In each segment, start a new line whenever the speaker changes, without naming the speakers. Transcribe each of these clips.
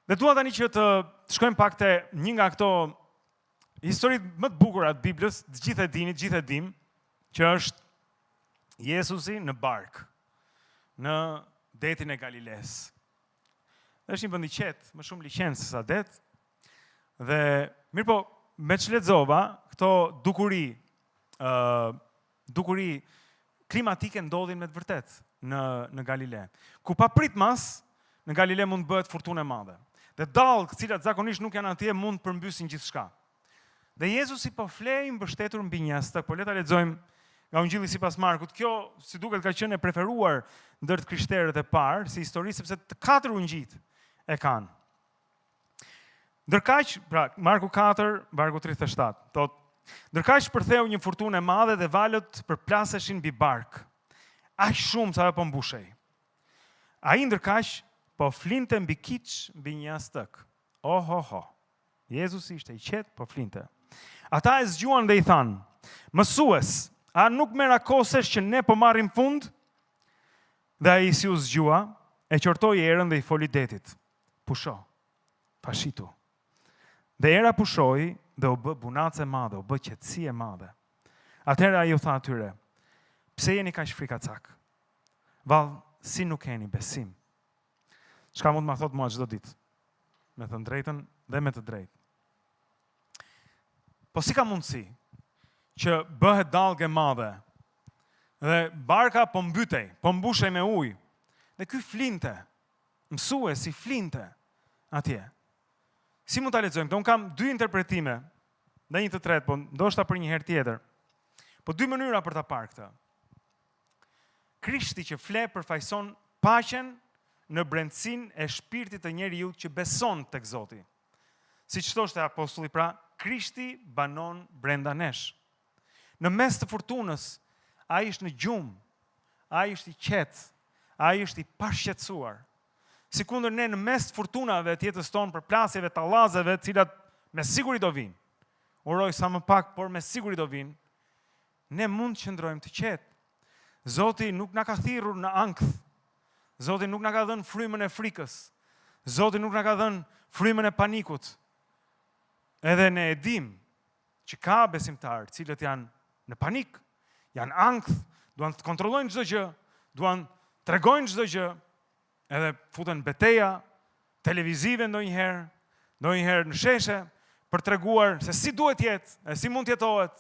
Dhe dua tani që të shkojmë pak te një nga këto historitë më të bukura të Biblës, të gjithë e dini, të gjithë e dim, që është Jezusi në bark, në detin e Galiles. Është një vend i qetë, më shumë liqenë se sa det. Dhe mirë po, me që lexova, këto dukuri klimatike ndodhin me të vërtet në Galile. Ku pa pritmas, në Galile mund të bëhet furtunë e madhe. Dhe dallë, të cilat zakonisht nuk janë atje, mund të përmbysin gjithçka. Dhe Jezusi po flej mbështetur mbi një astëk, po le ta lexojmë nga Ungjilli sipas Markut. Kjo, si duket, ka qenë e preferuar ndër të krishterët e parë si histori, sepse të katër ungjit e kanë. Ndërkaq, pra, Marku 4, vargu 37, thotë: ndërkaq përtheu një furtunë e madhe dhe valët përplaseshin mbi bark. Aq shumë sa ajo po mbushej. Ai ndërkaq po flinte mbi kiç mbi një astëk. Jezusi ishte i qetë, po flinte. Ata e zgjuan dhe i thanë: mësues, a nuk merakosesh që ne po marrim fund? Dhe ai si u zgjua, e qortoi erën dhe i foli detit: pusho, fashitu. Dhe era pushoi dhe u bë bunace e madhe, u bë qetësi e madhe. Atëherë ai u tha atyre: pse jeni kaq frikacak? Vallë, si nuk keni besim? Çka mund të ma thot mua çdo ditë? Me të drejtën dhe me të drejtë. Po si ka mundësi që bëhet dallgë e madhe dhe barka po mbytej, po mbushej me ujë, dhe ky flinte, mësuesi flinte atje? Si mund ta lexojmë? Unë kam dy interpretime, dhe një të tretë, po ndoshta për një herë tjetër. Po dy mënyra për ta parë këtë. Krishti që fle përfaqëson paqen në brendësinë e shpirtit të njeriu që beson tek Zoti. Siç thoshte apostulli, pra, Krishti banon brenda nesh. Në mes të furtunës, ai është në gjumë, ai është i qetë, ai është i pashqetësuar. Sikundër ne në mes të furtunave të jetës tonë, për plasjeve, tallazeve, të cilat me siguri do vinë. Uroj sa më pak, por me siguri do vinë. Ne mund të qëndrojmë të qetë. Zoti nuk na ka thirrur në ankth. Zoti nuk na ka dhënë frymën e frikës. Zoti nuk na ka dhënë frymën e panikut. Edhe ne e dim që ka besimtarë cilët janë në panik, janë ankth, duan të kontrollojnë çdo gjë, duan të tregojnë çdo gjë, edhe futen betejë televizive ndonjëherë në sheshe për treguar se si duhet jetë, e si mund të jetohet.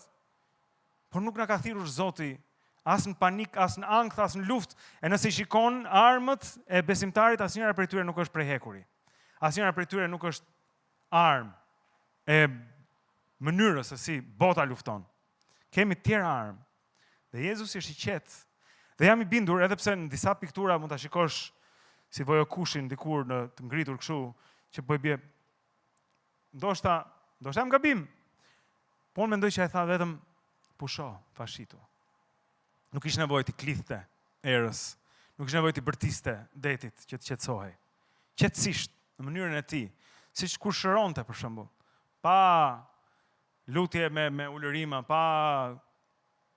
Por nuk na ka thirrur Zoti as në panik, as në ankth, as në luftë. E nëse i shikon armët e besimtarit, asnjëra prej tyre nuk është prej hekuri. Asnjëra prej tyre nuk është armë e mënyrës se si bota lufton. Kemi të tjera armë. Dhe Jezusi është i qetë. Dhe jam i bindur, edhe pse në disa piktura mund ta shikosh si Vojokushin dikur në të ngritur kështu, që po i bie ndoshta jam gabim. Po unë mendoj që ai tha vetëm pusho, fashitu. Nuk ishte nevojë të klithte erës, nuk ishte nevojë të bërtiste detit që të qetësohej. Qetësisht, në mënyrën e tij, siç kur shëronte për shembull, pa lutje me ulërima, pa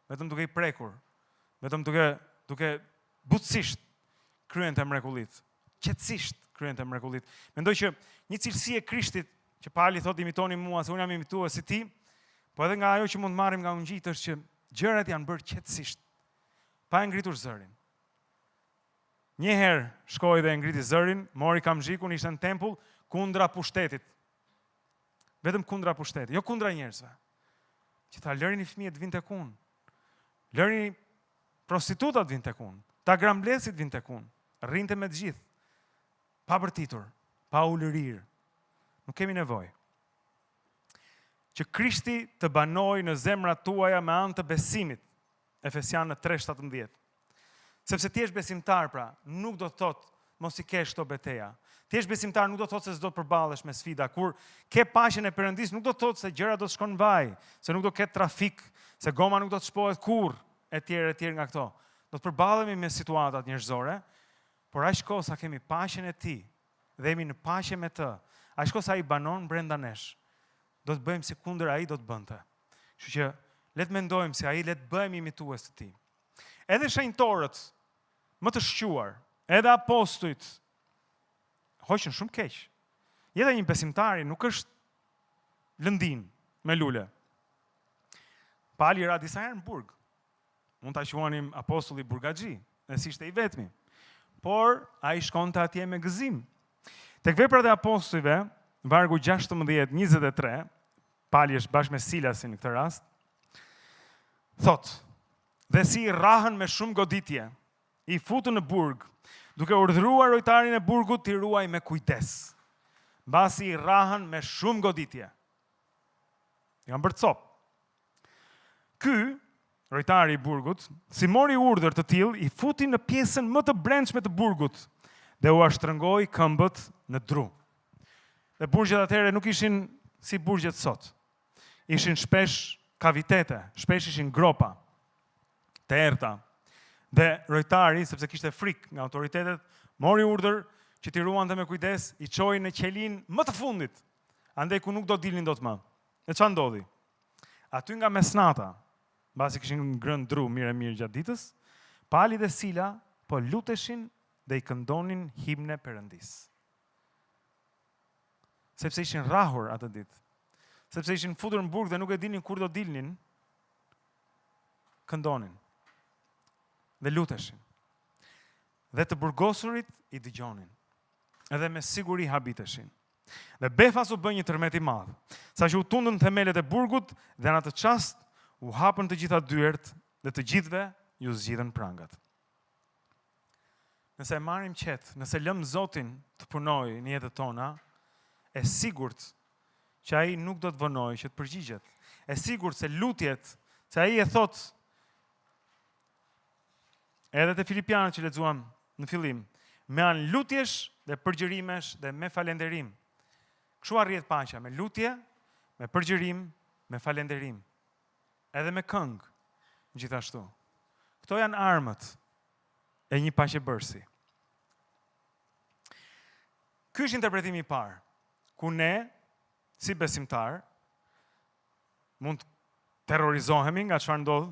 vetëm duke i prekur, vetëm duke butësisht kryente mrekullit, qetësisht kryente mrekullit. Mendoj që një cilësi e Krishtit, që Pali thotë imitoni mua, se unë jam imitues si ti, po edhe nga ajo që mund marrim nga Ungjilli është që gjërat janë bërë qetësisht, pa e ngritur zërin. Një herë shkoi dhe e ngriti zërin, mori kamzhikun, ishte në tempull kundra pushtetit. Vetëm kundra pushtetit, jo kundra njerëzve. Që tha lërini fëmijët vinë tek unë. Lërini prostitutat vinë tek unë. Ta gramblesit vinë tek unë. Rrinte me të gjithë. Pa bërtitur, pa ulërir. Nuk kemi nevojë. Që Krishti të banojë në zemrat tuaja me anë të besimit. Efesianë 3:17. Sepse ti je besimtar, pra, nuk do të thotë mos i kesh këto beteja. Ti je besimtar nuk do të thotë se s'do të përballesh me sfida. Kur ke paqen e Perëndis, nuk do të thotë se gjëra do të shkojnë vaj, se nuk do ketë trafik, se goma nuk do të shpohet kurrë, etj nga këto. Do të përballemi me situatat njerëzore, por aq kohë sa kemi paqen e Tij dhe jemi në paqe me Të, aq kohë sa ai banon brenda nesh, do të bëjmë si kundër ai do të bënte. Kështu që le të mendojmë se ai le të bëhemi imitues të Tij. Edhe shenjtorët më të shquar, edhe apostujt, hoqën shumë keq. Jeta e një besimtari nuk është lëndin me lule. Pali ra disa herë në burg. Mund ta quanim apostulli burgaxhi, e si ishte i vetmi. Por ai shkonte atje me gëzim. Tek Veprat e Apostujve, vargu 16-23, Pali është bashkë me Silasin në këtë rast, thot, dhe si rahën me shumë goditje, i futën në burg, duke urdhëruar rojtarin e burgut t'i ruaj me kujdes. Mbasi i rahën me shumë goditje. Janë bërë copë. Ky, rojtari i burgut, si mori urdhër të tillë, i futi në pjesën më të brendshme të burgut dhe u ashtrëngoi këmbët në dru. Dhe burgjet atëherë nuk ishin si burgjet sot. Ishin shpesh kavitete, shpesh ishin gropa, të errta. Dhe rojtari, sepse kishte frikë nga autoritetet, mori urdhër që t'i ruante me kujdes, i çoi në qelin më të fundit, andej ku nuk do dilnin dot më. E çfarë ndodhi? Aty nga mesnata, mbasi kishin ngrënë dru mirë gjatë ditës, Pali dhe Sila po luteshin dhe i këndonin himne Perëndis. Sepse ishin rrahur atë ditë. Sepse ishin futur në burg dhe nuk e dinin kur do dilnin, këndonin dhe luteshin. Dhe të burgosurit i dëgjonin. Edhe me siguri habiteshin. Dhe befas u bën një tërmet i madh, saqë u tundën themelet e burgut dhe në atë çast u hapën të gjitha dyert dhe të gjithëve ju zgjidhen prangat. Nëse e marrim qetë, nëse lëm Zotin të punojë në jetën tona, e sigurt që ai nuk do të vënojë që të përgjigjet. E sigurt se lutjet, se ai e thot edhe te Filipianët që lexuam në fillim, me anë lutjesh dhe përgjërimesh dhe me falënderim. Kështu arrihet paqja, me lutje, me përgjërim, me falënderim. Edhe me këngë, gjithashtu. Këto janë armët e një paqebërësi. Ky është interpretimi i parë, ku ne, si besimtar, mund të terrorizohemi nga çfarë ndodh,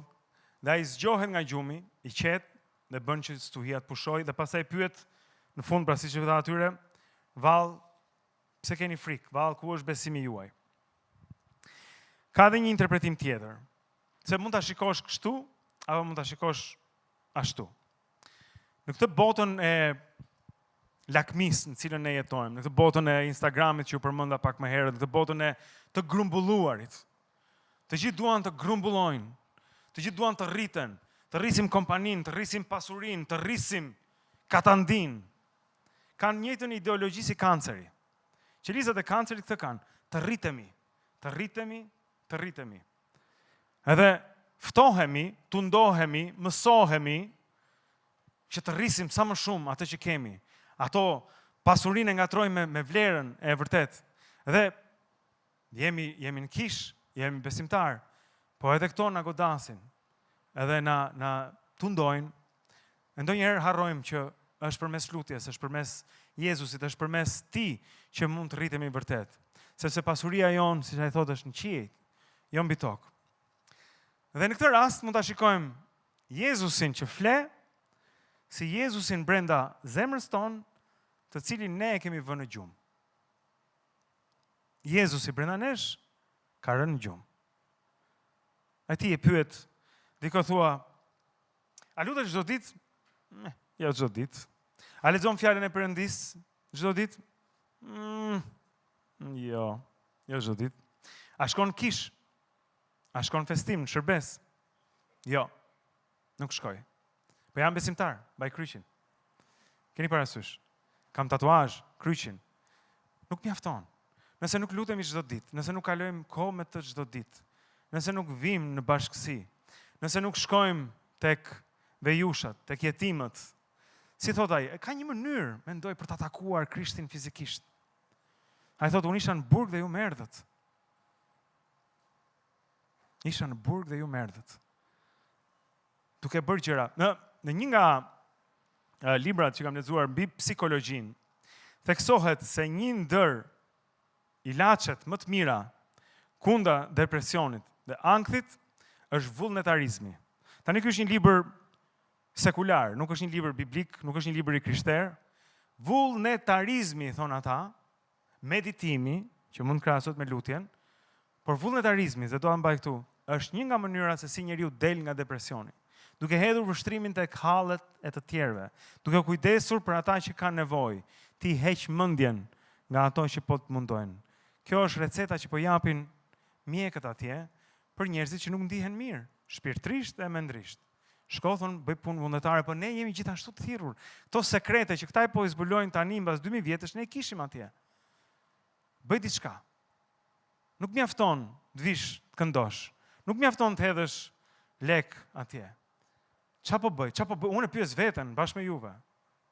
dhe ai zgjohet nga gjumi, i qet dhe bën që stuhia të pushojë dhe pastaj pyet në fund pra siç e tha atyre, vallë, pse keni frikë? Vallë, ku është besimi juaj? Ka edhe një interpretim tjetër, se mund ta shikosh kështu apo mund ta shikosh ashtu. Në këtë botën e lakmis në cilën ne jetojmë, në këtë botën e Instagramit që ju përmenda pak më herët, në këtë botën e të grumbulluarit. Të gjithë duan të grumbullojnë, të gjithë duan të rriten, të rrisim kompaninë, të rrisim pasurinë, të rrisim katandin. Kanë njëjtën ideologji si kanceri. Qelizat e kancerit këtë kanë, të rritemi, të rritemi, të rritemi. Edhe ftohemi, tundohemi, mësohemi që të rrisim sa më shumë atë që kemi. Ato pasurinë ngatrojmë me vlerën e vërtet. Dhe jemi në kish, jemi besimtar, po edhe këto na godasin. Edhe na tundojnë. Ndonjëherë harrojmë që është përmes lutjes, është përmes Jezusit, është përmes Tij që mund të rritemi vërtet. Sepse pasuria jonë, siç ai thotë, është në qiell, jo mbi tokë. Dhe në këtë rast mund ta shikojmë Jezusin që fle, si Jezusin brenda zemrës tonë, të cilin ne e kemi vënë në gjumë. Jezusi brenda nesh ka rënë në gjumë. A ti e pyet, diko thua, a lutesh çdo ditë? Jo çdo ditë. A lexon fjalën e Perëndis çdo ditë? Jo çdo ditë. A shkon kish? A shkon festim, në shërbes? Jo, nuk shkoj. Po jam besimtar, mbaj kryqin. Keni parasysh? Kam tatuazh, kryqin. Nuk mjafton. Nëse nuk lutemi çdo ditë, nëse nuk kalojmë kohë me të çdo ditë, nëse nuk vim në bashkësi, nëse nuk shkojmë tek vejushat, tek jetimët, si thot ai, ka një mënyrë, mendoj, për ta takuar Krishtin fizikisht. Ai thot, unë isha në burg dhe ju më erdhët. Isha në burg dhe ju më erdhët. Duke bërë gjëra. Në një nga librat që kam lexuar mbi psikologjinë, theksohet se një ndër ilaçet më të mira kundra depresionit dhe ankthit është vullnetarizmi. Tani ky është një libër sekular, nuk është një libër biblik, nuk është një libër i krishterë. Vullnetarizmi, thon ata, meditimi, që mund krahasohet me lutjen, por vullnetarizmi, dhe do ta mbaj këtu, është një nga mënyrat se si njeriu del nga depresioni. Duke hedhur vështrimin tek hallet e të tjerëve, duke kujdesur për ata që kanë nevojë, ti heq mendjen nga ato që po të mundojnë. Kjo është receta që po japin mjekët atje për njerëzit që nuk ndihen mirë, shpirtërisht dhe mendrisht. Shko thonë, bëj punë vullnetare, po ne jemi gjithashtu të thirrur. Këto sekrete që këta po i zbulojnë tani mbas 2000 vjetësh, ne kishim atje. Bëj diçka. Nuk mjafton të vish të këndosh. Nuk mjafton të hedhësh lek atje. Qa po bëj? Unë e pyes veten bashkë me juve.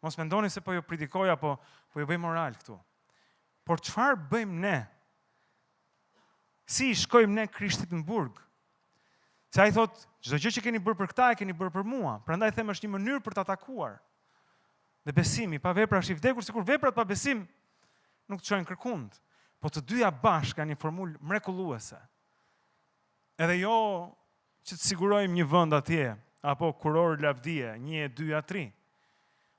Mos mendoni se po ju predikoj apo po ju bëj moral këtu. Por çfarë bëjmë ne? Si shkojmë ne Krishtit në burg? Se ai thot, çdo gjë që keni bërë për këta e keni bërë për mua. Prandaj them është një mënyrë për ta takuar. Dhe besimi pa vepra është i vdekur, sikur veprat pa besim nuk të çojnë kërkund. Po të dyja bashkë kanë një formulë mrekulluese. Edhe jo që të sigurojmë një vend atje, apo kuror lavdie, 1, 2, 3.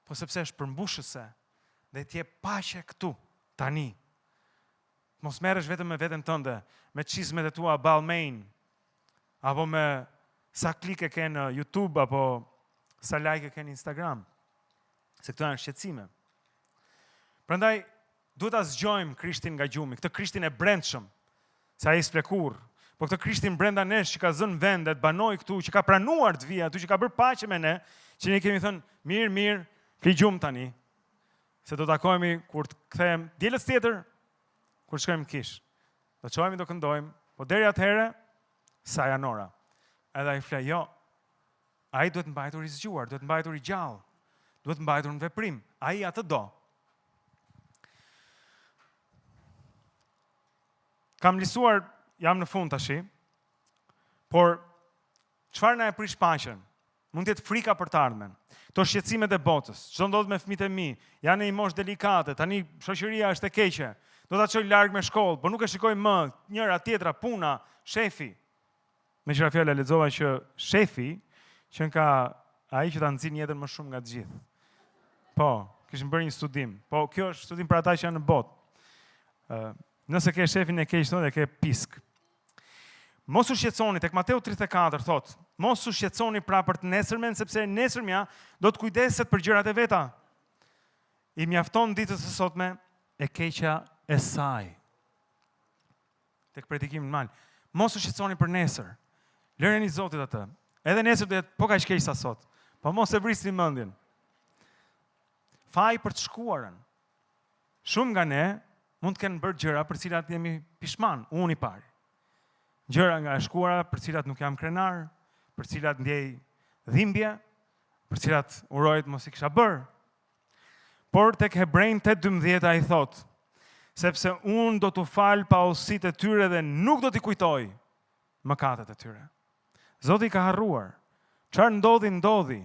Po sepse është përmbushëse dhe t'je paqe këtu, tani. Mos merresh vetëm me veten tënde, me çizmet e tua Balmain, apo me sa klike ke në YouTube, apo sa like ke në Instagram. Se këto janë shqetësime. Prandaj, duhet ta zgjojmë Krishtin nga gjumi, këtë Krishtin e brendshëm, se ai s'flekur. Po këtë Krishtin brenda nesh që ka zënë vendet, banoi këtu, që ka pranuar të vijë aty, që ka bërë paqe me ne, që ne kemi thënë, mirë, fli gjumë tani, se do takohemi kur të kthehem dielës tjetër, kur shkojmë kish. Do çohemi, do këndojmë, po deri atëherë, sa janora. Edhe ai fle, jo, ai duhet mbajtur i zgjuar, duhet mbajtur i gjallë, duhet mbajtur në veprim, ai atë do. Kam lisuar, jam në fund tashi, por çfarë na e prish paqen? Mund të jetë frika për të ardhmen. To shqetësimet e botës, çdo ndodh me fëmijët e mi, janë në një moshë delikate, tani shoqëria është e keqe. Do ta çoj larg me shkollë, por nuk e shikoj më njëra tjetra, puna, shefi. Me qira fjala lexova që shefi që ka ai që ta nxin jetën më shumë nga të gjithë. Po, kishim bërë një studim. Po, kjo është studim për ata që janë në botë. Nëse ke shefin e keq thonë, ke pisk. Mos u shqetësoni, tek Mateu 34 thot, mos u shqetësoni pra për të nesërmen, sepse nesërmja do të kujdeset për gjërat e veta. I mjafton ditës së sotme e keqja e saj. Tek predikimin mal. Mos u shqetësoni për nesër. Lëreni Zotit atë. Edhe nesër do jetë po kaq keq sa sot. Po mos e vrisni mendjen. Faj për të shkuarën. Shumë nga ne mund të kenë bërë gjëra për cilat jemi pishman, unë i pari. Gjëra nga e shkuara për cilat nuk jam krenar, për cilat ndjej dhimbje, për cilat urohet mos i kisha bërë. Por tek Hebrejnë 8:12 ai thot, sepse unë do t'u fal paositë e tyre dhe nuk do t'i kujtoj mëkatet e tyre. Zoti ka harruar. Çfarë ndodhi?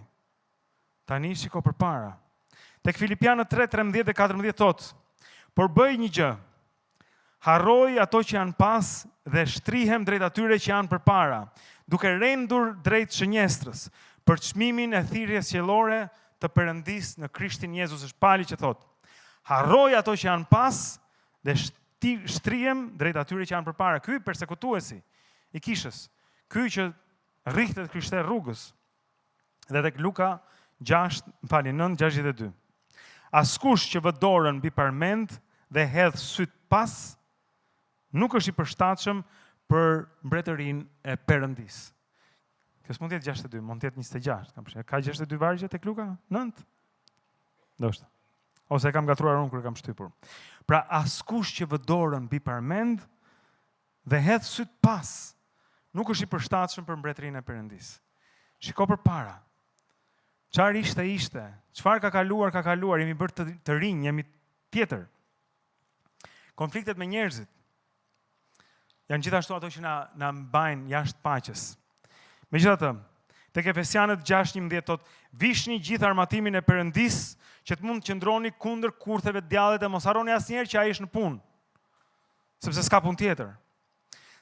Tani shiko përpara. Tek Filipianët 3:13 dhe 14 thot, por bëj një gjë, harroj ato që janë pas dhe shtrihem drejt atyre që janë përpara, duke rendur drejt shënjestrës, për çmimin e thirrjes qiellore të Perëndis në Krishtin Jezus. Është pali që thot, harroj ato që janë pas dhe shtrihem drejt atyre që janë përpara. Ky persekutuesi i kishës, ky që rrihtet krishter rrugës. Dhe tek Luka 9:62. Askush që vë dorën mbi parmend dhe hedh syt pas, nuk është i përshtatshëm për mbretërinë e Perëndis. Kjo s'mund të jetë 62, mund të jetë 26. Ka 62 vargje tek Luka? 9? Ndoshta. Ose e kam gatruar unë kur kam shtypur. Pra askush që vë dorën mbi parmend dhe hedh syt pas, nuk është i përshtatshëm për mbretërinë e Perëndis. Shiko përpara. Çfarë ishte? Çfarë ka kaluar, jemi bërë të rinj, jemi tjetër. Konfliktet me njerëzit janë gjithashtu ato që na mbajnë jashtë paqes. Megjithatë, tek Efesianët 6:11 thot, vishni gjithë armatimin e Perëndis, që të mund të qëndroni kundër kurtheve të djallit, e mos harroni asnjëherë që ai është në punë, sepse s'ka punë tjetër.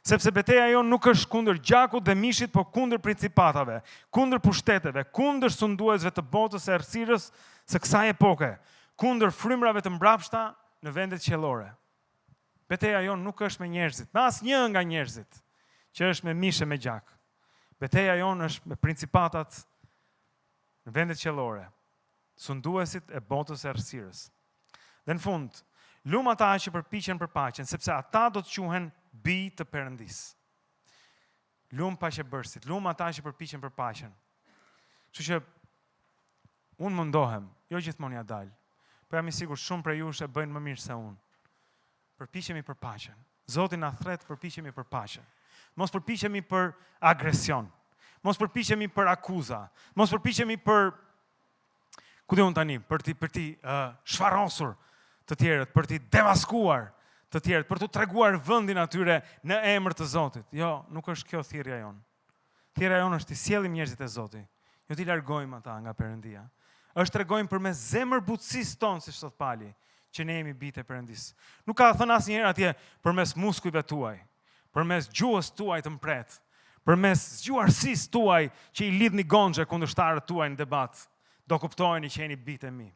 Sepse beteja jonë nuk është kundër gjakut dhe mishit, por kundër principatave, kundër pushteteve, kundër sunduesve të botës së errësirës së kësaj epoke, kundër frymrave të mbrapshta në vendet qiellore. Betejë jonë nuk është me njerëzit, me asnjë nga njerëzit, që është me mishë me gjak. Betejë jonë është me principatat në vendet qellore, sunduesit e botës e errësirës. Dhe në fund, lumë ata që përpiqen për paqen, sepse ata do të quhen bij të Perëndisë. Lumë paqebërësit, lumë ata që përpiqen për paqen. Kështu që unë mundohem, jo gjithmonë ja dal, po jam I sigurt shumë prej jush e bëjnë më mirë se unë. Përpiqemi për paqen. Zoti na thret përpiqemi për paqen. Mos përpiqemi për agresion. Mos përpiqemi për akuza. Mos përpiqemi për për ti shfarosur të tjerët, për ti demaskuar të tjerët, për të treguar vendin atyre në emër të Zotit. Jo, nuk është kjo thirrja jonë. Thirrja jonë është të sjellim njerëzit e Zotit, jo t'i largojmë ata nga Perëndia. Është tregojmë përmes zemër butësisë tonë, siç thot Pali, që ne jemi bijtë e Perëndisë. Nuk ka thënë asnjëherë atje përmes muskujve tuaj, përmes gjuhës tuaj të mpret, përmes zgjuarsisë tuaj që I lidhni gonxhe kundërshtarët tuaj në debat, do kuptojeni që jeni bijtë e mi.